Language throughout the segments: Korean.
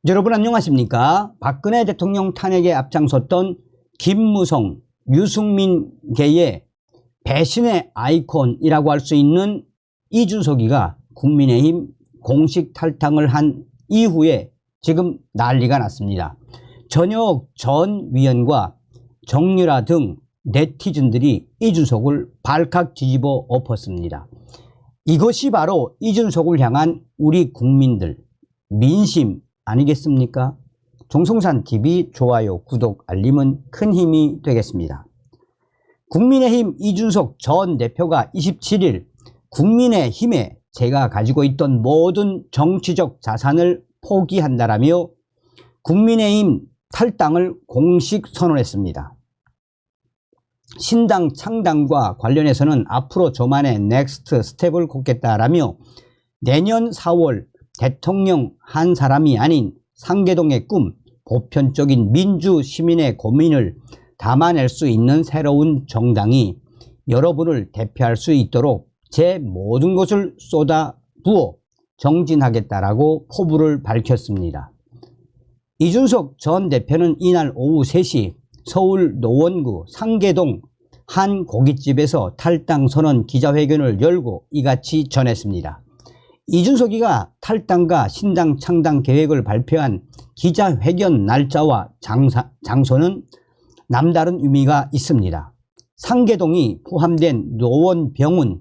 여러분 안녕하십니까? 박근혜 대통령 탄핵에 앞장섰던 김무성, 유승민계의 배신의 아이콘이라고 할 수 있는 이준석이가 국민의힘 공식 탈당을 한 이후에 지금 난리가 났습니다. 전혁 전 위원과 정유라 등 네티즌들이 이준석을 발칵 뒤집어 엎었습니다. 이것이 바로 이준석을 향한 우리 국민들 민심 아니겠습니까? 종성산TV 좋아요, 구독, 알림은 큰 힘이 되겠습니다. 국민의힘 이준석 전 대표가 27일 국민의힘에 제가 가지고 있던 모든 정치적 자산을 포기한다라며 국민의힘 탈당을 공식 선언했습니다. 신당 창당과 관련해서는 앞으로 저만의 넥스트 스텝을 걷겠다라며 내년 4월 대통령 한 사람이 아닌 상계동의 꿈, 보편적인 민주 시민의 고민을 담아낼 수 있는 새로운 정당이 여러분을 대표할 수 있도록 제 모든 것을 쏟아부어 정진하겠다라고 포부를 밝혔습니다. 이준석 전 대표는 이날 오후 3시 서울 노원구 상계동 한 고깃집에서 탈당 선언 기자회견을 열고 이같이 전했습니다. 이준석이가 탈당과 신당 창당 계획을 발표한 기자회견 날짜와 장소는 남다른 의미가 있습니다. 상계동이 포함된 노원병은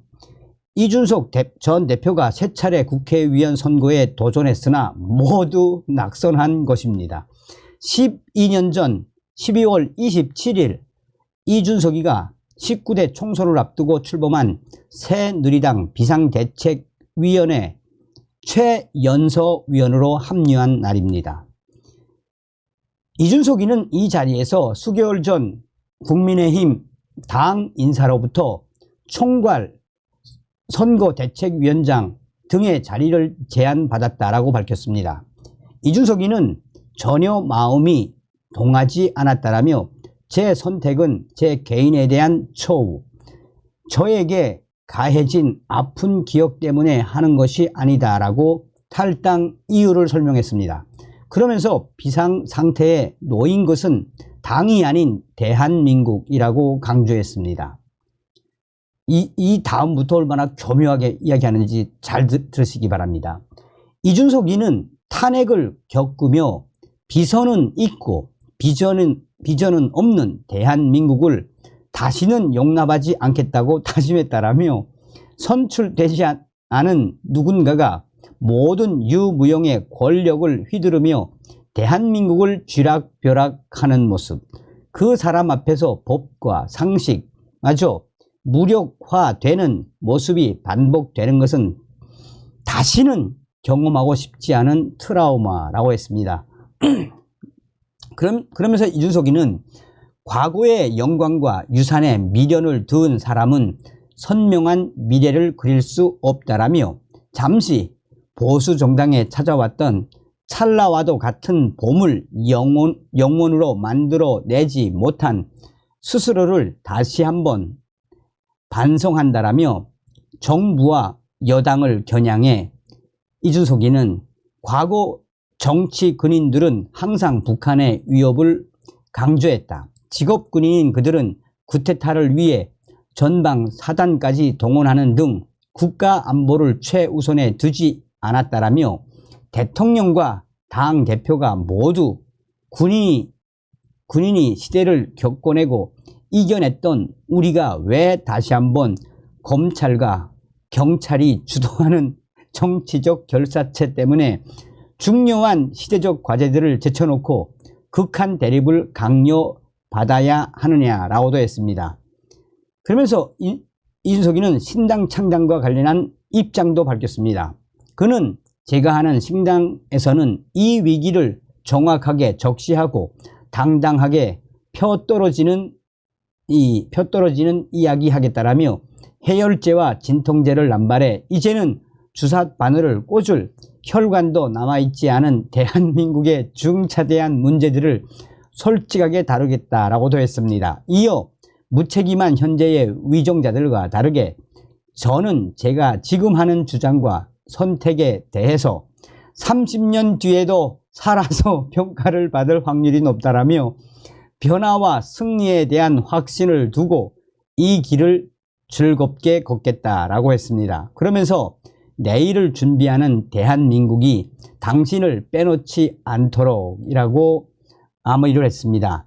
이준석 전 대표가 3차례 국회의원 선거에 도전했으나 모두 낙선한 것입니다. 12년 전 12월 27일 이준석이가 19대 총선을 앞두고 출범한 새누리당 비상대책위원회 최연서 위원으로 합류한 날입니다. 이준석이는 이 자리에서 수개월 전 국민의힘 당 인사로부터 총괄 선거대책위원장 등의 자리를 제안받았다라고 밝혔습니다. 이준석이는 전혀 마음이 동하지 않았다라며 제 선택은 제 개인에 대한 처우, 저에게 가해진 아픈 기억 때문에 하는 것이 아니다라고 탈당 이유를 설명했습니다. 그러면서 비상 상태에 놓인 것은 당이 아닌 대한민국이라고 강조했습니다. 이 다음부터 얼마나 교묘하게 이야기하는지 잘 들으시기 바랍니다. 이준석이는 탄핵을 겪으며 비선은 있고 비전은 없는 대한민국을 다시는 용납하지 않겠다고 다짐했다라며 선출되지 않은 누군가가 모든 유무용의 권력을 휘두르며 대한민국을 쥐락벼락하는 모습, 그 사람 앞에서 법과 상식마저 무력화되는 모습이 반복되는 것은 다시는 경험하고 싶지 않은 트라우마라고 했습니다. 그러면서 이준석이는 과거의 영광과 유산에 미련을 두은 사람은 선명한 미래를 그릴 수 없다라며 잠시 보수 정당에 찾아왔던 찰나와도 같은 봄을 영원으로 만들어내지 못한 스스로를 다시 한번 반성한다라며 정부와 여당을 겨냥해 이준석이는 과거 정치 군인들은 항상 북한의 위협을 강조했다. 직업 군인인 그들은 쿠데타를 위해 전방 사단까지 동원하는 등 국가 안보를 최우선에 두지 않았다라며 대통령과 당 대표가 모두 군인이 시대를 겪어내고 이겨냈던 우리가 왜 다시 한번 검찰과 경찰이 주도하는 정치적 결사체 때문에 중요한 시대적 과제들을 제쳐놓고 극한 대립을 강요받아야 하느냐라고도 했습니다. 그러면서 이준석이는 신당 창당과 관련한 입장도 밝혔습니다. 그는 제가 하는 신당에서는 이 위기를 정확하게 적시하고 당당하게 펴떨어지는 이야기하겠다라며 해열제와 진통제를 남발해 이제는 주사 바늘을 꽂을 혈관도 남아있지 않은 대한민국의 중차대한 문제들을 솔직하게 다루겠다라고도 했습니다. 이어 무책임한 현재의 위정자들과 다르게 저는 제가 지금 하는 주장과 선택에 대해서 30년 뒤에도 살아서 평가를 받을 확률이 높다라며 변화와 승리에 대한 확신을 두고 이 길을 즐겁게 걷겠다라고 했습니다. 그러면서 내일을 준비하는 대한민국이 당신을 빼놓지 않도록이라고 암의를 했습니다.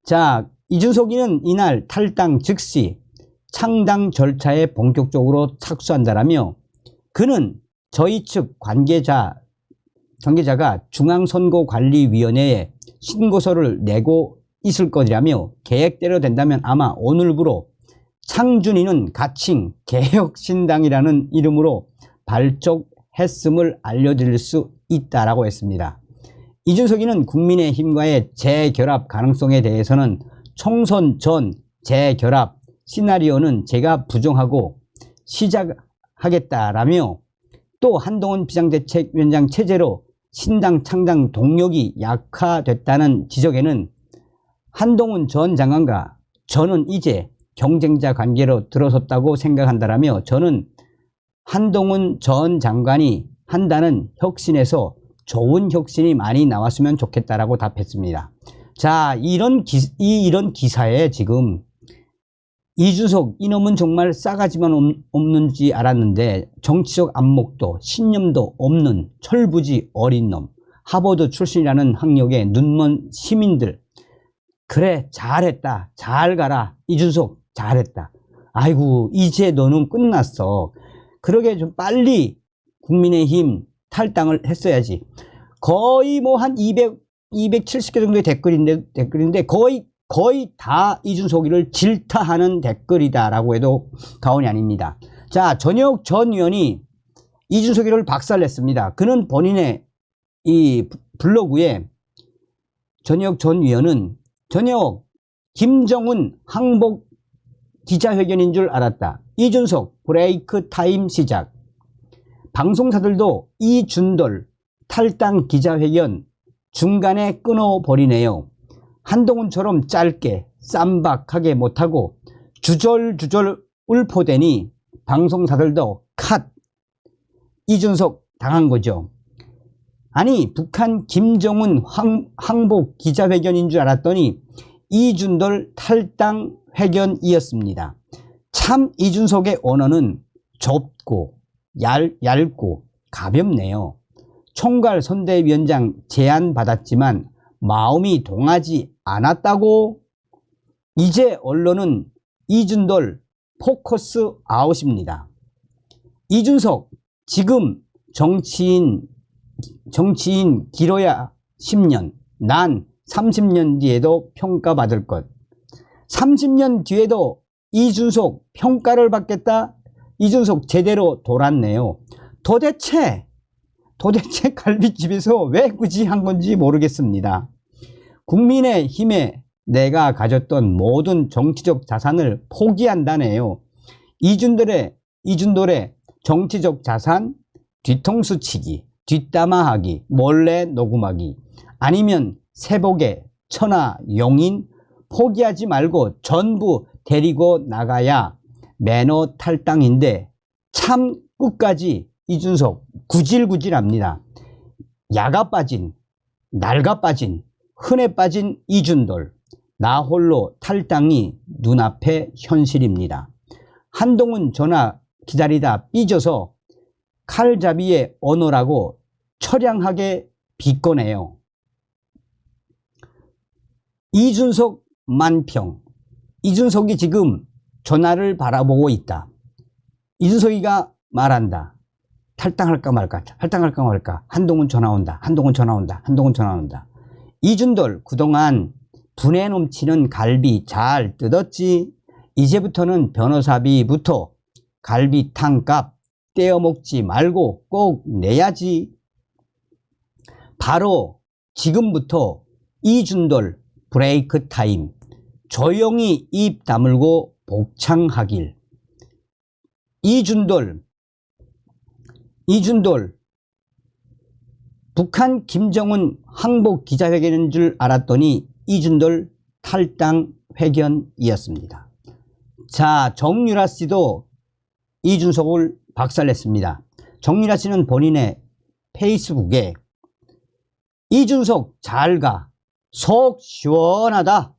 자, 이준석이는 이날 탈당 즉시 창당 절차에 본격적으로 착수한다라며 그는 저희 측 관계자가 중앙선거관리위원회에 신고서를 내고 있을 것이라며 계획대로 된다면 아마 오늘부로 창준이는 가칭 개혁신당이라는 이름으로 발족했음을 알려드릴 수 있다라고 했습니다. 이준석이는 국민의힘과의 재결합 가능성에 대해서는 총선 전 재결합 시나리오는 제가 부정하고 시작하겠다라며 또 한동훈 비상대책위원장 체제로 신당 창당 동력이 약화됐다는 지적에는 한동훈 전 장관과 저는 이제 경쟁자 관계로 들어섰다고 생각한다라며 저는 한동훈 전 장관이 한다는 혁신에서 좋은 혁신이 많이 나왔으면 좋겠다라고 답했습니다. 자, 이런 기사에 지금 이준석 이놈은 정말 싸가지만 없는지 알았는데 정치적 안목도 신념도 없는 철부지 어린 놈, 하버드 출신이라는 학력의 눈먼 시민들, 그래 잘했다, 잘 가라, 이준석 잘했다, 아이고 이제 너는 끝났어, 그러게 좀 빨리 국민의힘 탈당을 했어야지. 거의 뭐 한 270개 정도의 댓글인데 거의 다 이준석이를 질타하는 댓글이다라고 해도 과언이 아닙니다. 자, 전혁 전 의원이 이준석이를 박살냈습니다. 그는 본인의 이 블로그에 전혁 전 의원은 전혁 김정은 항복 기자회견인 줄 알았다. 이준석 브레이크 타임 시작. 방송사들도 이준돌 탈당 기자회견 중간에 끊어버리네요. 한동훈처럼 짧게 쌈박하게 못하고 주절주절 울포대니 방송사들도 컷, 이준석 당한 거죠. 아니 북한 김정은 항복 기자회견인 줄 알았더니 이준돌 탈당 회견이었습니다. 참 이준석의 언어는 좁고 얇고 가볍네요. 총괄 선대위원장 제안 받았지만 마음이 동하지 않았다고. 이제 언론은 이준돌 포커스 아웃입니다. 이준석 지금 정치인 길어야 10년, 난 30년 뒤에도 평가받을 것. 30년 뒤에도 이준석 평가를 받겠다. 이준석 제대로 돌았네요. 도대체 갈비집에서 왜 굳이 한 건지 모르겠습니다. 국민의힘에 내가 가졌던 모든 정치적 자산을 포기한다네요. 이준돌의 정치적 자산, 뒤통수 치기, 뒷담화하기, 몰래 녹음하기, 아니면 세복의 천하 용인, 포기하지 말고 전부 데리고 나가야 매너 탈당인데 참 끝까지 이준석 구질구질합니다. 야가 빠진, 날가 빠진, 흔해 빠진 이준돌, 나 홀로 탈당이 눈앞의 현실입니다. 한동훈 전화 기다리다 삐져서 칼잡이의 언어라고 처량하게 비꼬네요. 이준석 만평. 이준석이 지금 전화를 바라보고 있다. 이준석이가 말한다. 탈당할까 말까, 탈당할까 말까. 한동훈 전화 온다. 한동훈 전화 온다. 한동훈 전화 온다. 이준돌 그동안 분에 넘치는 갈비 잘 뜯었지. 이제부터는 변호사비부터 갈비탕값 떼어먹지 말고 꼭 내야지. 바로 지금부터 이준돌 브레이크 타임, 조용히 입 다물고 복창하길. 이준돌 북한 김정은 항복 기자회견인 줄 알았더니 이준돌 탈당 회견이었습니다. 자, 정유라 씨도 이준석을 박살냈습니다. 정유라 씨는 본인의 페이스북에 이준석 잘가. 속 시원하다.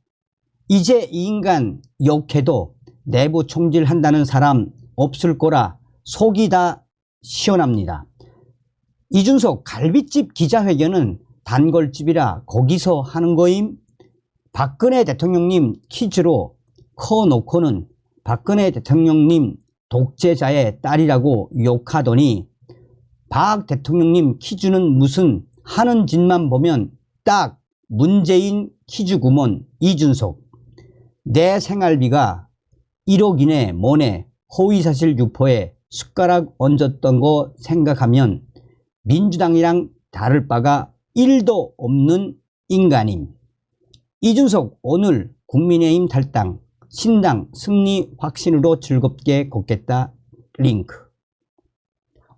이제 이 인간 욕해도 내부 총질한다는 사람 없을 거라 속이 다 시원합니다. 이준석 갈비집 기자회견은 단골집이라 거기서 하는 거임. 박근혜 대통령님 퀴즈로 커놓고는 박근혜 대통령님 독재자의 딸이라고 욕하더니 박 대통령님 퀴즈는 무슨 하는 짓만 보면 딱 문재인 퀴즈구먼. 이준석 내 생활비가 1억이네 뭐네 허위사실 유포에 숟가락 얹었던 거 생각하면 민주당이랑 다를 바가 1도 없는 인간임. 이준석 오늘 국민의힘 탈당, 신당 승리 확신으로 즐겁게 걷겠다. 링크.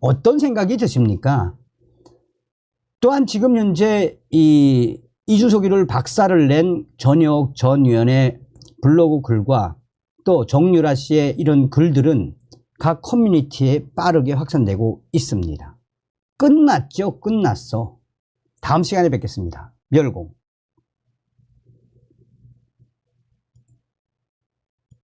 어떤 생각이 드십니까? 또한 지금 현재 이준석이를 박살을 낸 전혁 전 의원의 블로그 글과 또 정유라 씨의 이런 글들은 각 커뮤니티에 빠르게 확산되고 있습니다. 끝났죠. 끝났어. 다음 시간에 뵙겠습니다. 멸공.